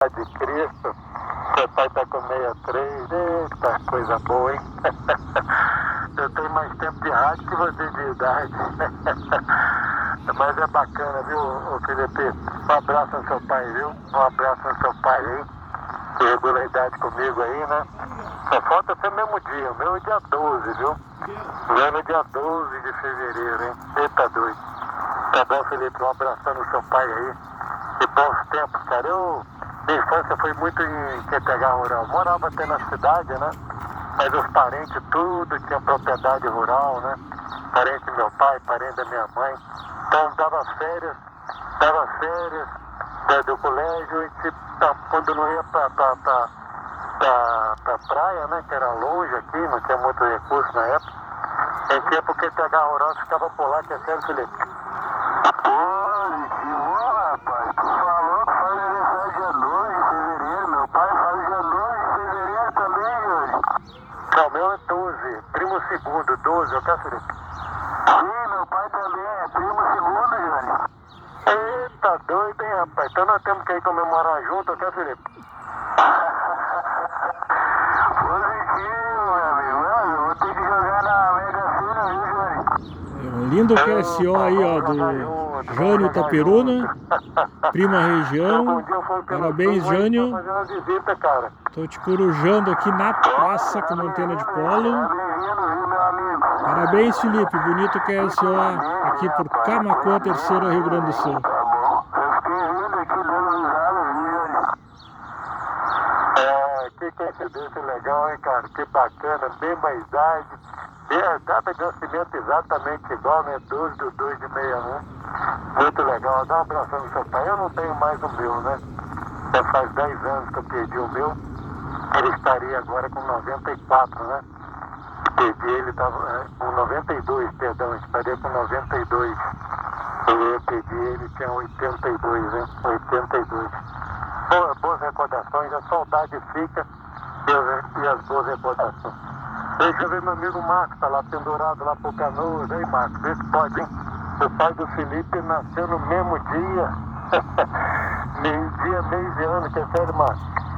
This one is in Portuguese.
de Cristo, seu pai tá com 63, eita, coisa boa, hein? Eu tenho mais tempo de rádio que você de idade. Mas é bacana, viu, ô Felipe? Um abraço ao seu pai, viu? Um abraço ao seu pai aí. Que regularidade comigo aí, né? Só falta ser mesmo dia, o meu é dia 12, viu? O meu é dia 12 de fevereiro, hein? Eita doido. Tá bom, Felipe? Um abração no seu pai aí. Que bons tempos, cara. Minha infância foi muito em QTH rural. Morava até na cidade, né? Mas os parentes tudo tinha propriedade rural, né? Parente do meu pai, parente da minha mãe. Então dava férias do colégio e quando não ia pra praia, né? Que era longe aqui, não tinha muito recurso na época. A gente ia pro QTH rural, ficava por lá, que é sério, Felipe. O meu é 12, primo segundo, 12, ok, Felipe? Sim, meu pai também é primo segundo, Júnior. Eita, doido, hein, rapaz? Então nós temos que ir comemorar junto, ok, Felipe? Positivo, meu amigo. Eu vou ter que jogar na Mega Sena, viu, Júnior? É um lindo QSO aí, ó, do Jânio Taperuna, prima região. Parabéns, Jânio. Tô te corujando aqui na praça com uma antena de polo. Parabéns, Felipe. Bonito QSO aqui por Camaquã, Terceira, Rio Grande do Sul. Tá bom. Eu fiquei rindo aqui dando risada, viu, Júnior? Que coincidência legal, hein, cara? Que bacana, mesma idade. Data de nascimento exatamente igual, né? 12 de 2 de 61. Muito legal. Dá um abração no seu pai. Eu não tenho mais o meu, né? Já faz 10 anos que eu perdi o meu. Ele estaria agora com 94, né? Perdi ele, tava com 92, perdão, estaria com 92. Eu perdi ele, tinha 82, hein? 82. Boas recordações, a saudade fica e as boas recordações. Deixa eu ver meu amigo Marcos, tá lá pendurado lá pro Canoas, hein, Marcos? Vê se pode, hein? O pai do Felipe nasceu no mesmo dia. Dia, mês e ano, que é sério, Marcos?